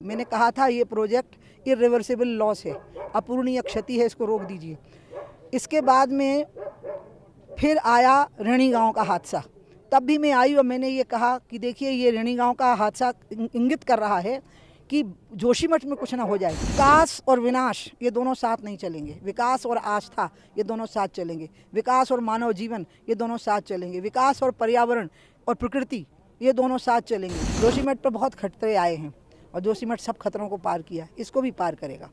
मैंने कहा था ये प्रोजेक्ट इरिवर्सिबल लॉस है, अपूरणीय क्षति है, इसको रोक दीजिए। इसके बाद में फिर आया ऋणी गांव का हादसा। तब भी मैं आई और मैंने ये कहा कि देखिए ये ऋणी गांव का हादसा इंगित कर रहा है कि जोशीमठ में कुछ ना हो जाए। विकास और विनाश ये दोनों साथ नहीं चलेंगे, विकास और आस्था ये दोनों साथ चलेंगे, विकास और मानव जीवन ये दोनों साथ चलेंगे, विकास और पर्यावरण और प्रकृति ये दोनों साथ चलेंगे। जोशीमठ पर बहुत खतरे आए हैं और जोशीमठ सब खतरों को पार किया, इसको भी पार करेगा।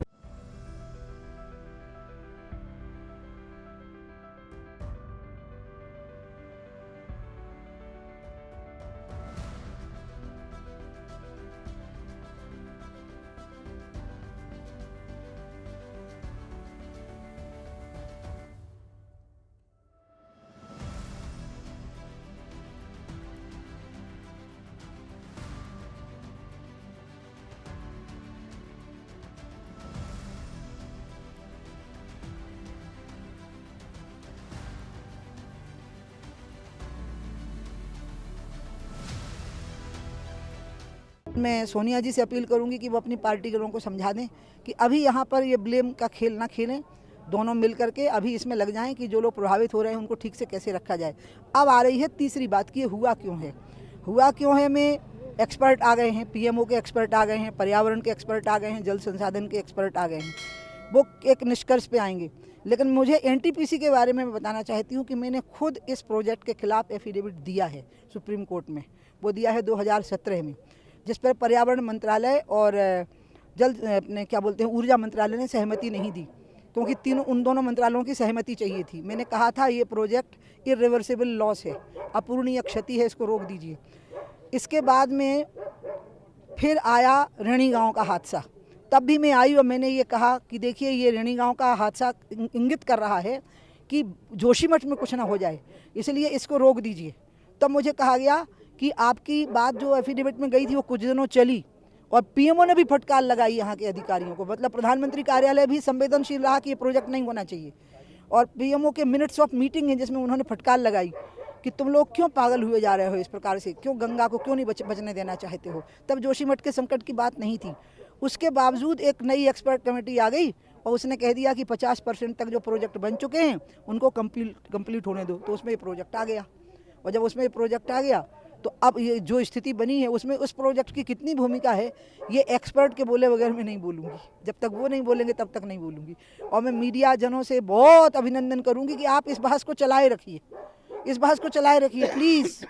मैं सोनिया जी से अपील करूंगी कि वो अपनी पार्टी के लोगों को समझा दें कि अभी यहाँ पर ये ब्लेम का खेल ना खेलें, दोनों मिल करके अभी इसमें लग जाएं कि जो लोग प्रभावित हो रहे हैं उनको ठीक से कैसे रखा जाए। अब आ रही है तीसरी बात कि ये हुआ क्यों है में एक्सपर्ट आ गए हैं, पीएमओ के एक्सपर्ट आ गए हैं, पर्यावरण के एक्सपर्ट आ गए हैं, जल संसाधन के एक्सपर्ट आ गए हैं, वो एक निष्कर्ष पे आएंगे। लेकिन मुझे एनटीपीसी के बारे में बताना चाहती हूँ कि मैंने खुद इस प्रोजेक्ट के खिलाफ एफिडेविट दिया है सुप्रीम कोर्ट में, वो दिया है 2017 में, जिस पर पर्यावरण मंत्रालय और जल अपने क्या बोलते हैं ऊर्जा मंत्रालय ने सहमति नहीं दी, क्योंकि उन दोनों मंत्रालयों की सहमति चाहिए थी। मैंने कहा था ये प्रोजेक्ट इरिवर्सिबल लॉस है, अपूरणीय क्षति है, इसको रोक दीजिए। इसके बाद में फिर आया ऋणी गांव का हादसा। तब भी मैं आई और मैंने ये कहा कि देखिए ये ऋणी गांव का हादसा इंगित कर रहा है कि जोशीमठ में कुछ ना हो जाए, इसलिए इसको रोक दीजिए। तब मुझे कहा गया कि आपकी बात जो एफिडेविट में गई थी वो कुछ दिनों चली और पीएमओ ने भी फटकार लगाई यहाँ के अधिकारियों को, मतलब प्रधानमंत्री कार्यालय भी संवेदनशील रहा कि ये प्रोजेक्ट नहीं होना चाहिए। और पीएमओ के मिनट्स ऑफ मीटिंग है जिसमें उन्होंने फटकार लगाई कि तुम लोग क्यों पागल हुए जा रहे हो इस प्रकार से, क्यों गंगा को क्यों नहीं बचने देना चाहते हो। तब जोशीमठ के संकट की बात नहीं थी। उसके बावजूद एक नई एक्सपर्ट कमेटी आ गई और उसने कह दिया कि 50% तक जो प्रोजेक्ट बन चुके हैं उनको कंप्लीट होने दो। तो उसमें ये प्रोजेक्ट आ गया, और जब उसमें ये प्रोजेक्ट आ गया तो अब ये जो स्थिति बनी है उसमें उस प्रोजेक्ट की कितनी भूमिका है ये एक्सपर्ट के बोले बगैर मैं नहीं बोलूँगी। जब तक वो नहीं बोलेंगे तब तक नहीं बोलूँगी। और मैं मीडिया जनों से बहुत अभिनंदन करूँगी कि आप इस बहस को चलाए रखिए, इस बहस को चलाए रखिए प्लीज़,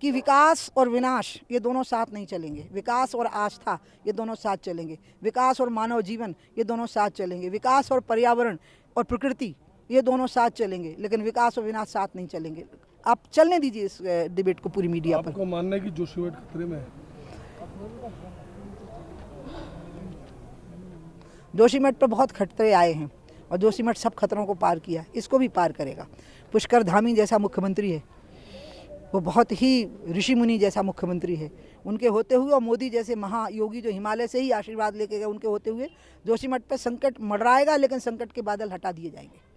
कि विकास और विनाश ये दोनों साथ नहीं चलेंगे, विकास और आस्था ये दोनों साथ चलेंगे, विकास और मानव जीवन ये दोनों साथ चलेंगे, विकास और पर्यावरण और प्रकृति ये दोनों साथ चलेंगे, लेकिन विकास और विनाश साथ नहीं चलेंगे। आप चलने दीजिए इस डिबेट को पूरी मीडिया पर। आपको मानना है कि जोशीमठ खतरे में है? जोशीमठ पर बहुत खतरे आए हैं और जोशीमठ सब खतरों को पार किया, इसको भी पार करेगा। पुष्कर धामी जैसा मुख्यमंत्री है, वो बहुत ही ऋषि मुनि जैसा मुख्यमंत्री है, उनके होते हुए, और मोदी जैसे महायोगी जो हिमालय से ही आशीर्वाद लेके गए, उनके होते हुए जोशीमठ पर संकट मंडराएगा, लेकिन संकट के बादल हटा दिए जाएंगे।